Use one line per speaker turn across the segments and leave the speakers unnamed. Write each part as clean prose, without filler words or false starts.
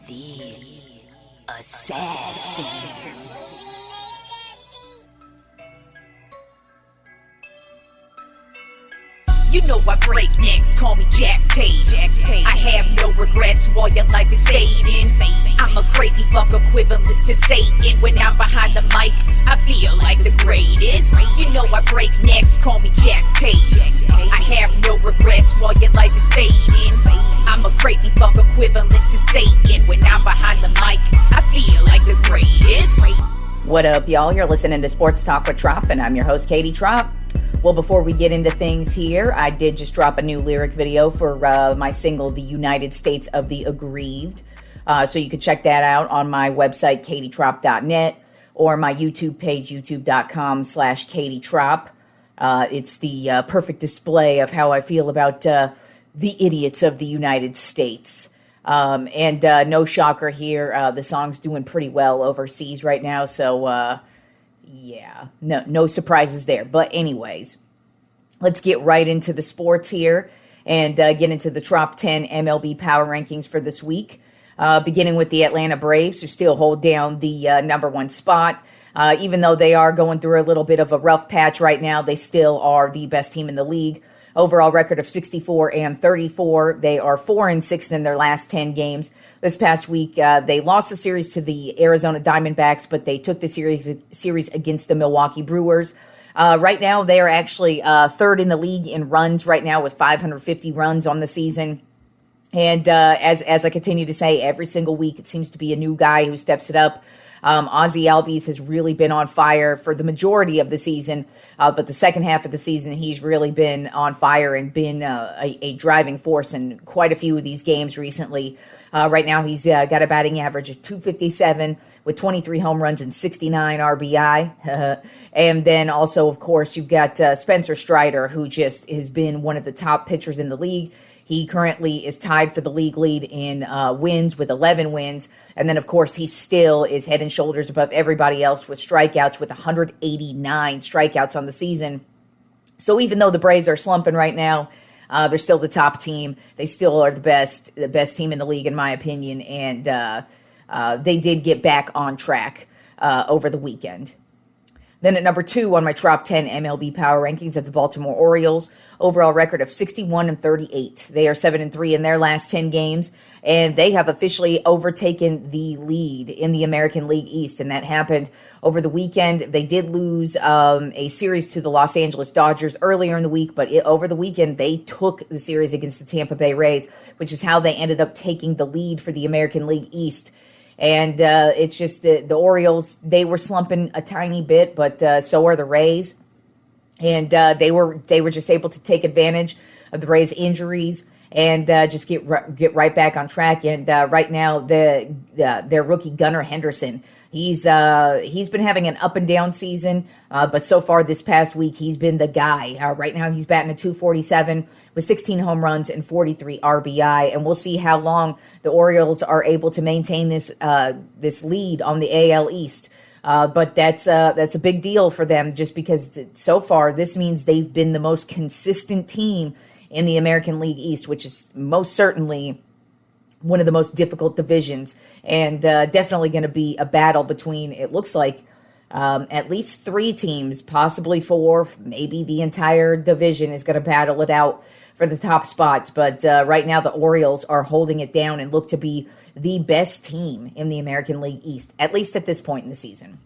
The Assassin.
You know I break necks, call me Jack Tate. I have no regrets while your life is fading. I'm a crazy fuck equivalent to Satan. When I'm behind the mic, I feel like the greatest. You know I break necks, call me Jack Tate. I have no regrets while your life is fading. I'm a crazy fuck equivalent to Satan. When I'm behind the mic, I feel like the greatest.
What up, y'all? You're listening to Sports Talk with Tropp, and I'm your host, Katie Tropp. Well, before we get into things here, I did just drop a new lyric video for my single, The United States of the Aggrieved. So you can check that out on my website, katietropp.net, or my YouTube page, youtube.com/katietropp. It's the perfect display of how I feel about the idiots of the United States. And no shocker here, the song's doing pretty well overseas right now, so yeah, no surprises there. But anyways, let's get right into the sports here and get into the top 10 MLB Power Rankings for this week, beginning with the Atlanta Braves, who still hold down the number one spot. Even though they are going through a little bit of a rough patch right now, they still are the best team in the league. Overall record of 64-34. They are 4-6 in their last 10 games. This past week, they lost the series to the Arizona Diamondbacks, but they took the series against the Milwaukee Brewers. Right now, they are actually third in the league in runs right now with 550 runs on the season. And as I continue to say, every single week, it seems to be a new guy who steps it up. Ozzie Albies has really been on fire for the majority of the season, but the second half of the season, he's really been on fire and been a driving force in quite a few of these games recently. Right now, he's got a batting average of .257 with 23 home runs and 69 RBI. And then also, of course, you've got Spencer Strider, who just has been one of the top pitchers in the league. He currently is tied for the league lead in wins with 11 wins. And then, of course, he still is head and shoulders above everybody else with strikeouts, with 189 strikeouts on the season. So even though the Braves are slumping right now, they're still the top team. They still are the best team in the league, in my opinion. And they did get back on track over the weekend. Then at number 2 on my top 10 MLB Power Rankings of the Baltimore Orioles, overall record of 61-38. They are 7-3 in their last 10 games, and they have officially overtaken the lead in the American League East, and that happened over the weekend. They did lose a series to the Los Angeles Dodgers earlier in the week, but over the weekend, they took the series against the Tampa Bay Rays, which is how they ended up taking the lead for the American League East. And it's just the Orioles, they were slumping a tiny bit, but so are the Rays. And they were just able to take advantage of the Rays' injuries and just get right back on track. And right now, their rookie Gunnar Henderson, he's been having an up and down season, but so far this past week he's been the guy. Right now he's batting at .247 with 16 home runs and 43 RBI, and we'll see how long the Orioles are able to maintain this lead on the AL East. But that's a big deal for them, just because so far this means they've been the most consistent team in the American League East, which is most certainly one of the most difficult divisions, and definitely going to be a battle between, it looks like, at least 3 teams, possibly 4, maybe the entire division is going to battle it out for the top spots. But right now the Orioles are holding it down and look to be the best team in the American League East, at least at this point in the season.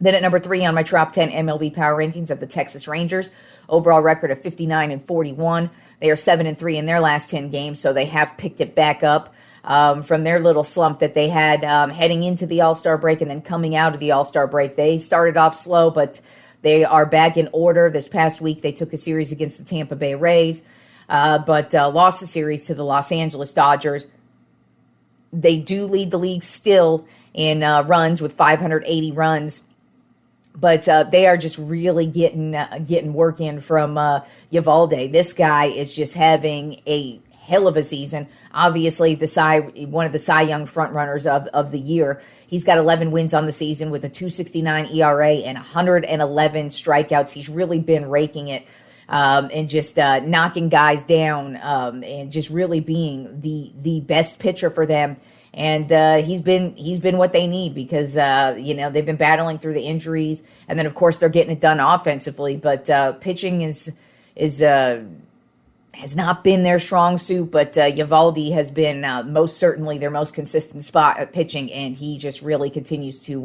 Then at number 3 on my top 10 MLB Power Rankings of the Texas Rangers, overall record of 59-41. They are 7-3 in their last 10 games, so they have picked it back up from their little slump that they had heading into the All-Star break and then coming out of the All-Star break. They started off slow, but they are back in order. This past week, they took a series against the Tampa Bay Rays, but lost the series to the Los Angeles Dodgers. They do lead the league still in runs with 580 runs. But they are just really getting work in from Uvalde. This guy is just having a hell of a season. Obviously, one of the Cy Young frontrunners of the year. He's got 11 wins on the season with a .269 ERA and 111 strikeouts. He's really been raking it. and just knocking guys down, and just really being the best pitcher for them. And he's been what they need, because they've been battling through the injuries, and then of course they're getting it done offensively. But pitching has not been their strong suit. But Eovaldi has been most certainly their most consistent spot at pitching, and he just really continues to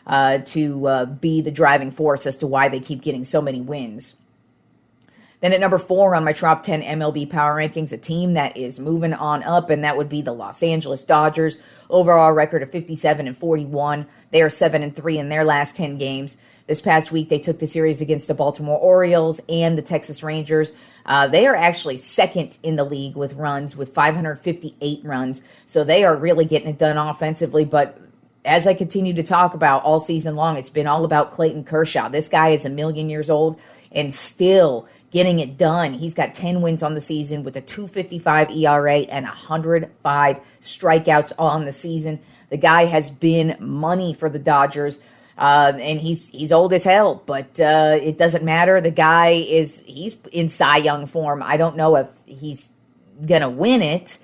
be the driving force as to why they keep getting so many wins. Then at number 4 on my Tropp 10 MLB Power Rankings, a team that is moving on up, and that would be the Los Angeles Dodgers. Overall record of 57-41. They are 7-3 in their last 10 games. This past week, they took the series against the Baltimore Orioles and the Texas Rangers. They are actually second in the league with runs, with 558 runs. So they are really getting it done offensively. But as I continue to talk about all season long, it's been all about Clayton Kershaw. This guy is 1,000,000 years old and still getting it done. He's got 10 wins on the season with a 2.55 ERA and 105 strikeouts on the season. The guy has been money for the Dodgers, and he's old as hell, but it doesn't matter. The guy he's in Cy Young form. I don't know if he's going to win it,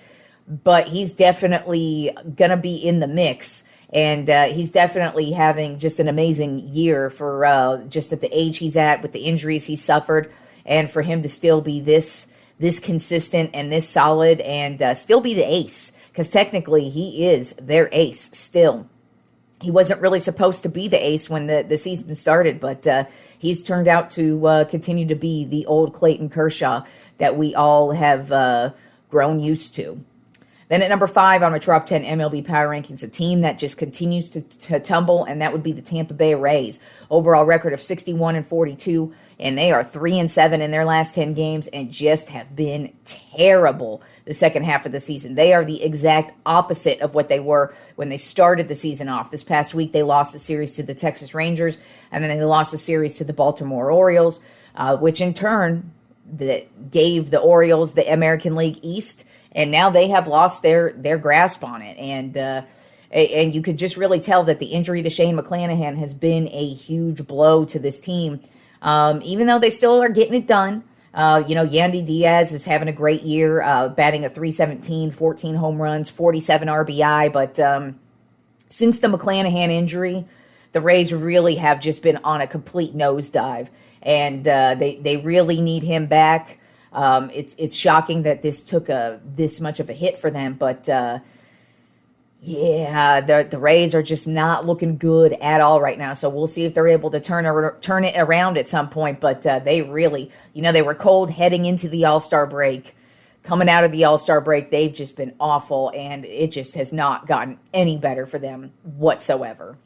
but he's definitely going to be in the mix. And he's definitely having just an amazing year for just at the age he's at, with the injuries he suffered. And for him to still be this consistent and this solid, and still be the ace, because technically he is their ace still. He wasn't really supposed to be the ace when the season started, but he's turned out to continue to be the old Clayton Kershaw that we all have grown used to. Then at number 5 on my Tropp 10 MLB Power Rankings, a team that just continues to tumble, and that would be the Tampa Bay Rays. Overall record of 61-42, and they are 3-7 in their last 10 games, and just have been terrible the second half of the season. They are the exact opposite of what they were when they started the season off. This past week, they lost a series to the Texas Rangers, and then they lost a series to the Baltimore Orioles, which in turn that gave the Orioles the American League East, and now they have lost their grasp on it. And you could just really tell that the injury to Shane McClanahan has been a huge blow to this team, even though they still are getting it done. Yandy Diaz is having a great year, batting a .317, 14 home runs, 47 RBI, but since the McClanahan injury, the Rays really have just been on a complete nosedive, and they really need him back. It's shocking that this took this much of a hit for them, but the Rays are just not looking good at all right now. So we'll see if they're able to turn it around at some point. But they really, they were cold heading into the All-Star break. Coming out of the All-Star break, they've just been awful, and it just has not gotten any better for them whatsoever.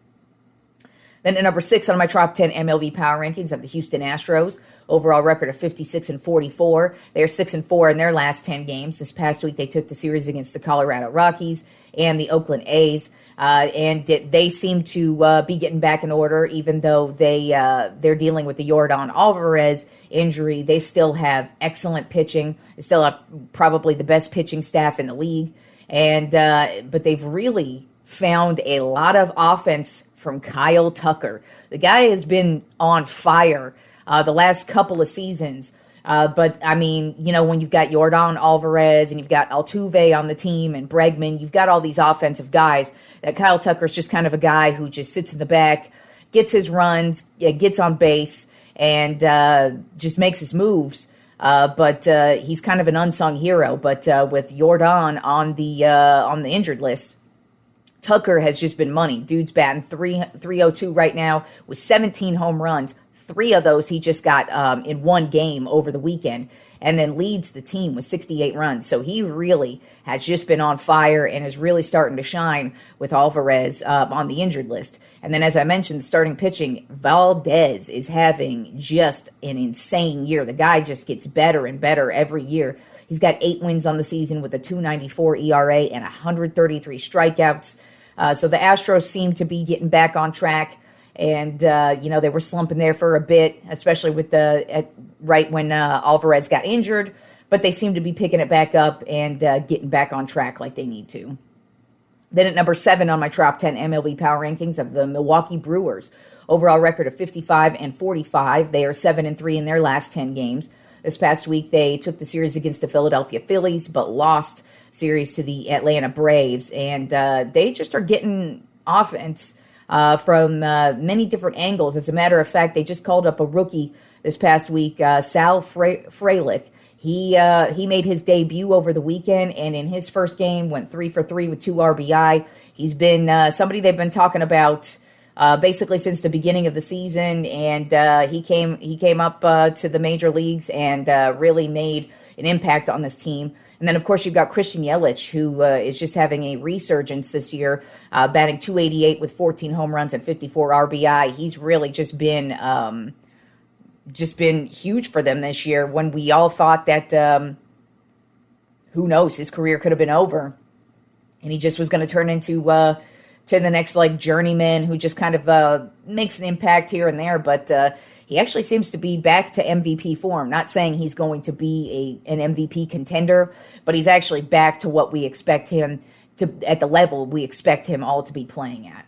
Then at number 6 on my Tropp 10 MLB Power Rankings of the Houston Astros. Overall record of 56-44. They are 6-4 in their last 10 games. This past week, they took the series against the Colorado Rockies and the Oakland A's, and they seem to be getting back in order, even though they're dealing with the Yordan Alvarez injury. They still have excellent pitching. They still have probably the best pitching staff in the league, and but they've really found a lot of offense from Kyle Tucker. The guy has been on fire the last couple of seasons. But, I mean, when you've got Yordan Alvarez and you've got Altuve on the team and Bregman, you've got all these offensive guys. That Kyle Tucker's just kind of a guy who just sits in the back, gets his runs, gets on base, and just makes his moves. But he's kind of an unsung hero. But with Yordan on the injured list, Tucker has just been money. Dude's batting .302 right now with 17 home runs. 3 of those he just got in one game over the weekend, and then leads the team with 68 runs. So he really has just been on fire and is really starting to shine with Alvarez on the injured list. And then, as I mentioned, starting pitching, Valdez is having just an insane year. The guy just gets better and better every year. He's got 8 wins on the season with a .294 ERA and 133 strikeouts. So the Astros seem to be getting back on track. And, they were slumping there for a bit, especially with right when Alvarez got injured. But they seem to be picking it back up and getting back on track like they need to. Then at number 7 on my Tropp 10 MLB Power Rankings of the Milwaukee Brewers. Overall record of 55-45. They are 7-3 in their last 10 games. This past week, they took the series against the Philadelphia Phillies, but lost series to the Atlanta Braves. And they just are getting offense from many different angles. As a matter of fact, they just called up a rookie this past week, Sal Frelick. He made his debut over the weekend, and in his first game went 3 for 3 with 2 RBI. He's been somebody they've been talking about basically since the beginning of the season, and he came up to the major leagues and really made an impact on this team. And then, of course, you've got Christian Yelich, who is just having a resurgence this year, batting .288 with 14 home runs and 54 RBI. He's really just been huge for them this year, when we all thought that, who knows, his career could have been over. And he just was going to turn into to the next journeyman who just kind of makes an impact here and there. But he actually seems to be back to MVP form. Not saying he's going to be an MVP contender, but he's actually back to what we expect him to, at the level we expect him all to be playing at.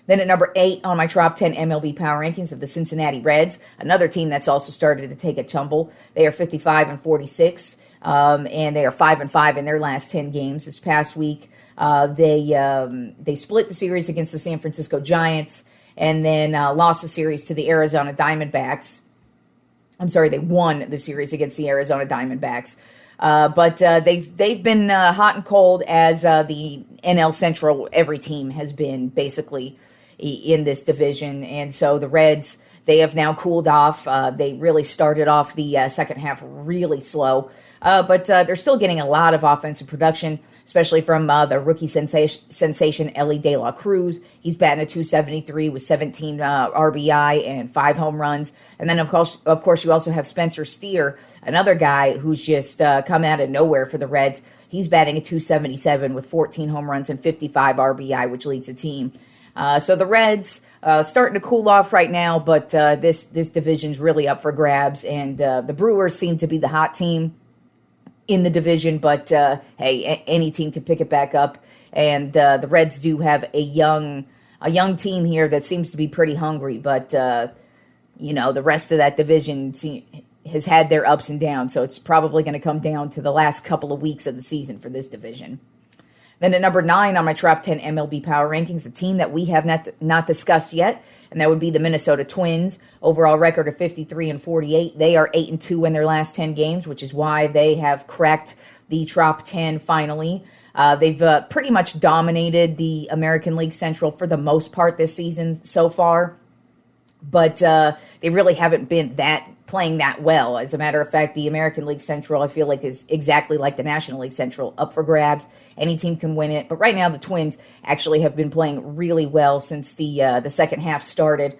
Then at number 8 on my Trop 10 MLB Power Rankings of the Cincinnati Reds, another team that's also started to take a tumble. They are 55-46, and they are 5-5 in their last 10 games. This past week, they split the series against the San Francisco Giants, and then lost the series to the Arizona Diamondbacks. I'm sorry, they won the series against the Arizona Diamondbacks. But they've been hot and cold as the NL Central. Every team has been basically in this division, and so the Reds, they have now cooled off. They really started off the second half really slow, but they're still getting a lot of offensive production, especially from the rookie sensation Ellie De La Cruz. He's batting a .273 with 17 RBI and 5 home runs. And then, of course, you also have Spencer Steer, another guy who's just come out of nowhere for the Reds. He's batting a .277 with 14 home runs and 55 RBI, which leads the team. So the Reds starting to cool off right now, but this division's really up for grabs. And the Brewers seem to be the hot team in the division, but hey, any team can pick it back up. And the Reds do have a young team here that seems to be pretty hungry, but the rest of that division has had their ups and downs, so it's probably going to come down to the last couple of weeks of the season for this division. Then at number 9 on my Trop 10 MLB Power Rankings, a team that we have not discussed yet, and that would be the Minnesota Twins. Overall record of 53-48. They are 8-2 in their last 10 games, which is why they have cracked the Trop 10 finally. They've pretty much dominated the American League Central for the most part this season so far, but they really haven't been playing that well. As a matter of fact, the American League Central, I feel like, is exactly like the National League Central, up for grabs. Any team can win it. But right now, the Twins actually have been playing really well since the second half started.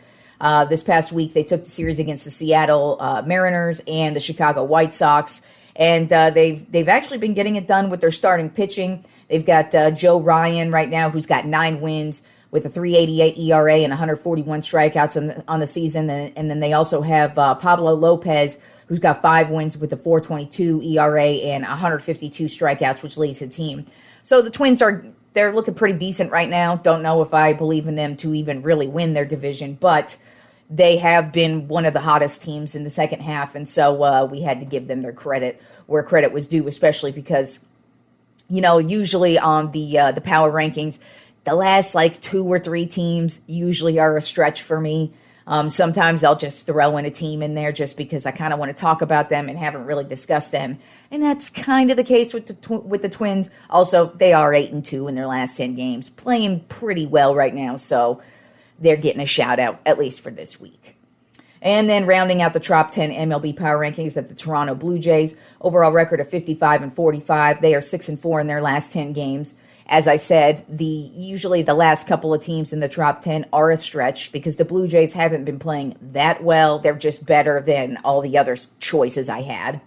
This past week, they took the series against the Seattle Mariners and the Chicago White Sox, and they've actually been getting it done with their starting pitching. They've got Joe Ryan right now, who's got 9 wins with a .388 ERA and 141 strikeouts on the season. And then they also have Pablo Lopez, who's got 5 wins with a .422 ERA and 152 strikeouts, which leads the team. So the Twins they're looking pretty decent right now. Don't know if I believe in them to even really win their division, but they have been one of the hottest teams in the second half, and so we had to give them their credit where credit was due, especially because, usually on the power rankings, the last 2 or 3 teams usually are a stretch for me. Sometimes I'll just throw in a team in there just because I kind of want to talk about them and haven't really discussed them. And that's kind of the case with the Twins. Also, they are 8-2 in their last 10 games, playing pretty well right now. So they're getting a shout out, at least for this week. And then rounding out the Trop 10 MLB Power Rankings at the Toronto Blue Jays, overall record of 55-45. They are 6-4 in their last 10 games. As I said, usually the last couple of teams in the Trop 10 are a stretch because the Blue Jays haven't been playing that well. They're just better than all the other choices I had.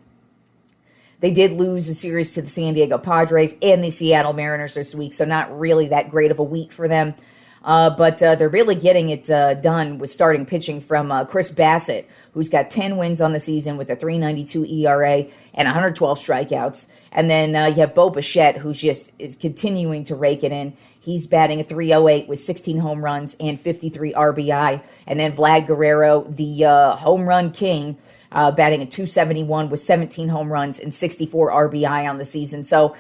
They did lose a series to the San Diego Padres and the Seattle Mariners this week, so not really that great of a week for them. But they're really getting it done with starting pitching from Chris Bassett, who's got 10 wins on the season with a .392 ERA and 112 strikeouts. And then you have Bo Bichette, who is continuing to rake it in. He's batting a .308 with 16 home runs and 53 RBI. And then Vlad Guerrero, the home run king, batting at .271 with 17 home runs and 64 RBI on the season. So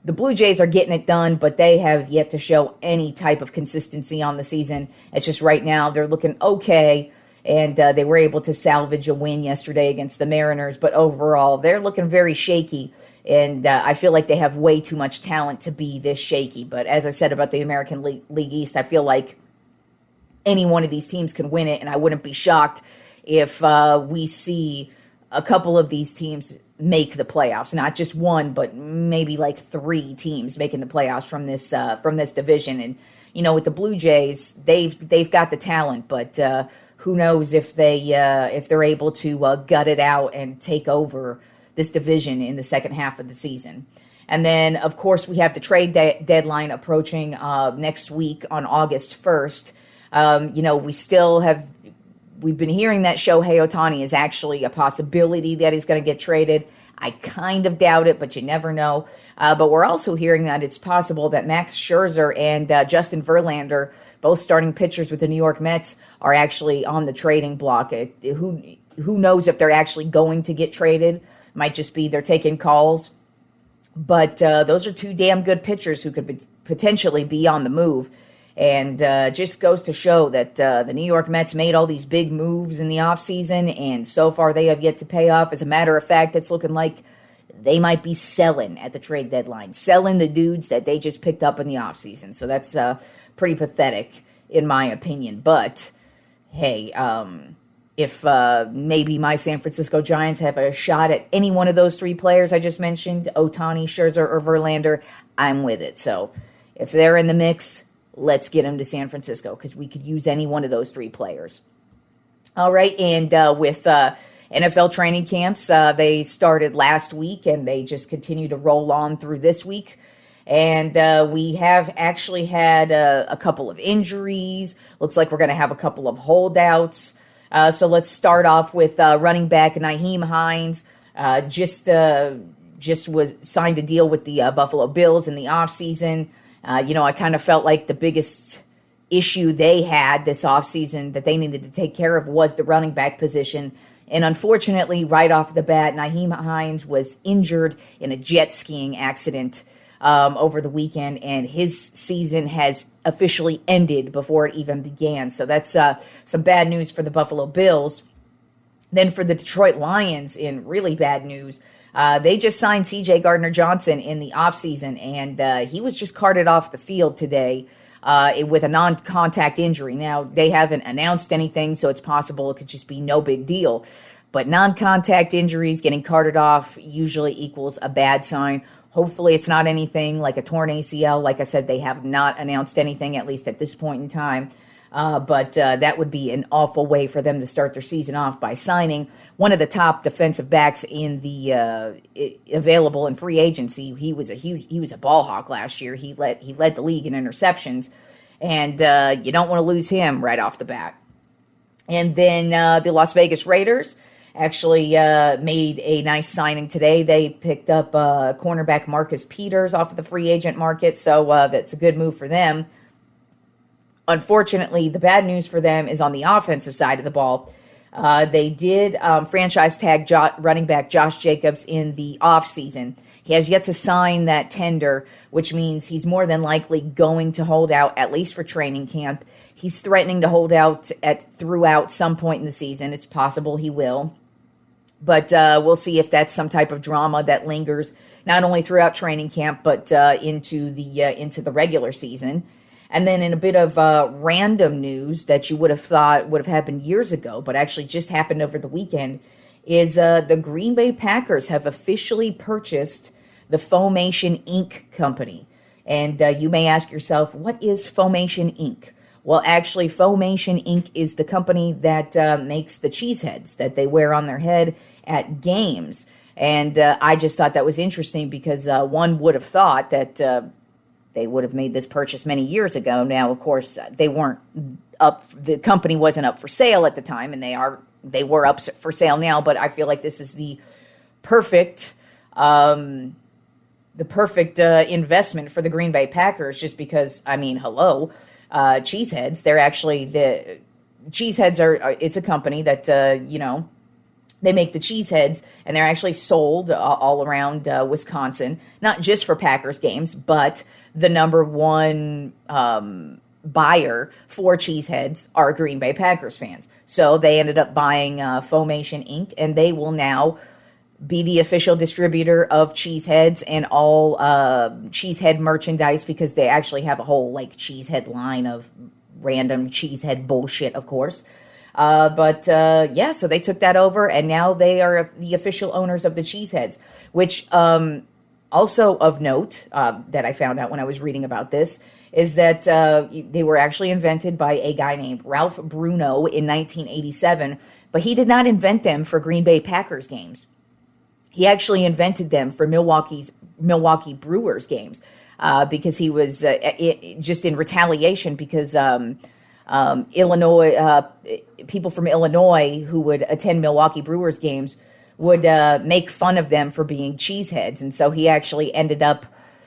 the Blue Jays are getting it done, but they have yet to show any type of consistency on the season. It's just right now they're looking okay, and they were able to salvage a win yesterday against the Mariners, but overall they're looking very shaky, and I feel like they have way too much talent to be this shaky. But as I said about the American League East, I feel like any one of these teams can win it, and I wouldn't be shocked if we see a couple of these teams make the playoffs. Not just one, but maybe like 3 teams making the playoffs from this division. And with the Blue Jays, they've got the talent, but who knows if they're able to gut it out and take over this division in the second half of the season. And then, of course, we have the trade deadline approaching next week on August 1st. We've been hearing that Shohei Ohtani is actually a possibility that he's going to get traded. I kind of doubt it, but you never know. But we're also hearing that it's possible that Max Scherzer and Justin Verlander, both starting pitchers with the New York Mets, are actually on the trading block. Who knows if they're actually going to get traded? Might just be they're taking calls. But those are 2 damn good pitchers who could potentially be on the move. And just goes to show that the New York Mets made all these big moves in the offseason, and so far they have yet to pay off. As a matter of fact, it's looking like they might be selling at the trade deadline, selling the dudes that they just picked up in the offseason. So that's pretty pathetic, in my opinion. But, hey, if maybe my San Francisco Giants have a shot at any one of those 3 players I just mentioned, Ohtani, Scherzer, or Verlander, I'm with it. So if they're in the mix, let's get him to San Francisco, because we could use any one of those 3 players. All right, and with NFL training camps, they started last week, and they just continue to roll on through this week. And we have actually had a couple of injuries. Looks like we're going to have a couple of holdouts. So let's start off with running back Nyheim Hines. Just was signed a deal with the Buffalo Bills in the offseason. I kind of felt like the biggest issue they had this offseason that they needed to take care of was the running back position. And unfortunately, right off the bat, Nyheim Hines was injured in a jet skiing accident over the weekend, and his season has officially ended before it even began. So that's some bad news for the Buffalo Bills. Then for the Detroit Lions, in really bad news, they just signed C.J. Gardner-Johnson in the offseason, and he was just carted off the field today with a non-contact injury. Now, they haven't announced anything, so it's possible it could just be no big deal. But non-contact injuries, getting carted off, usually equals a bad sign. Hopefully it's not anything like a torn ACL. Like I said, they have not announced anything, at least at this point in time. But that would be an awful way for them to start their season off, by signing one of the top defensive backs in the available in free agency. He was a ball hawk last year. He led the league in interceptions, and you don't want to lose him right off the bat. And then the Las Vegas Raiders actually made a nice signing today. They picked up cornerback Marcus Peters off of the free agent market, so that's a good move for them. Unfortunately, the bad news for them is on the offensive side of the ball. They did franchise tag running back Josh Jacobs in the offseason. He has yet to sign that tender, which means he's more than likely going to hold out, at least for training camp. He's threatening to hold out throughout some point in the season. It's possible he will. But we'll see if that's some type of drama that lingers not only throughout training camp, but into the regular season. And then in a bit of random news that you would have thought would have happened years ago, but actually just happened over the weekend, is the Green Bay Packers have officially purchased the Foamation Inc. company. And you may ask yourself, what is Foamation Inc.? Well, actually, Foamation Inc. is the company that makes the cheese heads that they wear on their head at games. And I just thought that was interesting because one would have thought that they would have made this purchase many years ago. Now, of course, they weren't up. The company wasn't up for sale at the time, and they were up for sale now. But I feel like this is the perfect investment for the Green Bay Packers, just because, I mean, hello, Cheeseheads. They're actually the Cheeseheads are. It's a company that They make the cheeseheads, and they're actually sold all around Wisconsin, not just for Packers games, but the number one buyer for cheeseheads are Green Bay Packers fans. So they ended up buying Foamation Inc., and they will now be the official distributor of cheeseheads and all cheesehead merchandise, because they actually have a whole like cheesehead line of random cheesehead bullshit, of course. Yeah, so they took that over, and now they are the official owners of the cheeseheads, which also of note that I found out when I was reading about this is that they were actually invented by a guy named Ralph Bruno in 1987, but he did not invent them for Green Bay Packers games. He actually invented them for Milwaukee Brewers games because he was just in retaliation because Illinois people from Illinois who would attend Milwaukee Brewers games would make fun of them for being cheeseheads. And so he actually ended up,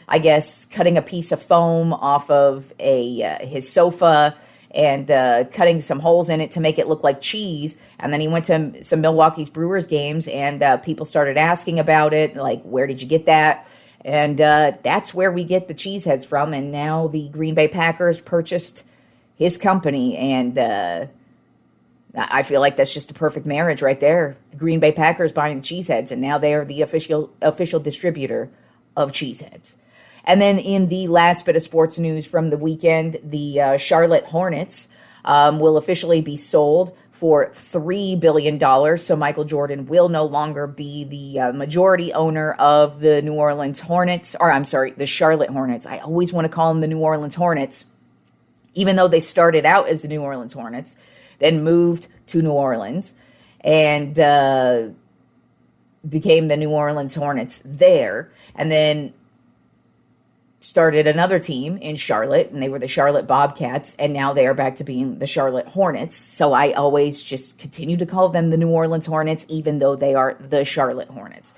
I guess, cutting a piece of foam off of his sofa and cutting some holes in it to make it look like cheese. And then he went to some Milwaukee's Brewers games, and people started asking about it, like, where did you get that? And that's where we get the cheeseheads from. And now the Green Bay Packers purchased his company, and I feel like that's just a perfect marriage right there. The Green Bay Packers buying the cheeseheads, and now they are the official distributor of cheeseheads. And then in the last bit of sports news from the weekend, the Charlotte Hornets will officially be sold for $3 billion. So Michael Jordan will no longer be the majority owner of the New Orleans Hornets, or I'm sorry, the Charlotte Hornets. I always want to call them the New Orleans Hornets, even though they started out as the New Orleans Hornets, then moved to New Orleans and became the New Orleans Hornets there, and then started another team in Charlotte, and they were the Charlotte Bobcats, and now they are back to being the Charlotte Hornets. So I always just continue to call them the New Orleans Hornets, even though they are the Charlotte Hornets.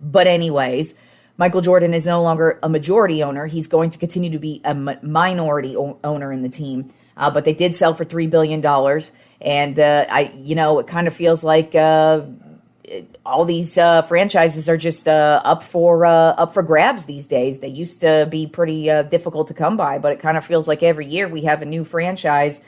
But anyways, Michael Jordan is no longer a majority owner. He's going to continue to be a minority owner in the team. But they did sell for $3 billion. And it kind of feels like all these franchises are just up for grabs these days. They used to be pretty difficult to come by, but it kind of feels like every year we have a new franchise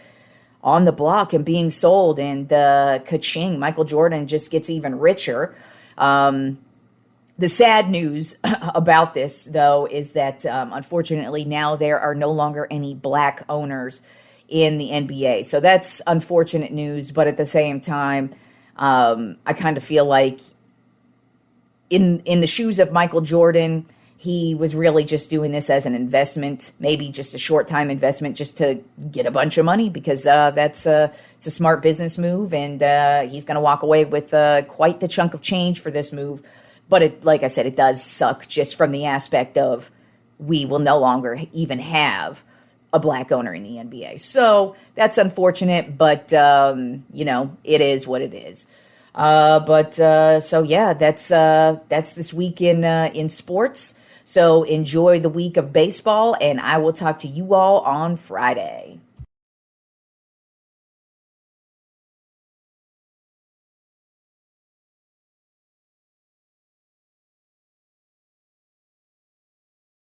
on the block and being sold, and ka-ching, Michael Jordan just gets even richer. The sad news about this, though, is that unfortunately now there are no longer any black owners in the NBA. So that's unfortunate news, but at the same time, I kind of feel like in the shoes of Michael Jordan, he was really just doing this as an investment, maybe just a short-time investment just to get a bunch of money, because it's a smart business move, and he's going to walk away with quite the chunk of change for this move. But like I said, it does suck just from the aspect of we will no longer even have a black owner in the NBA. So that's unfortunate, but, it is what it is. So yeah, that's this week in sports. So enjoy the week of baseball, and I will talk to you all on Friday.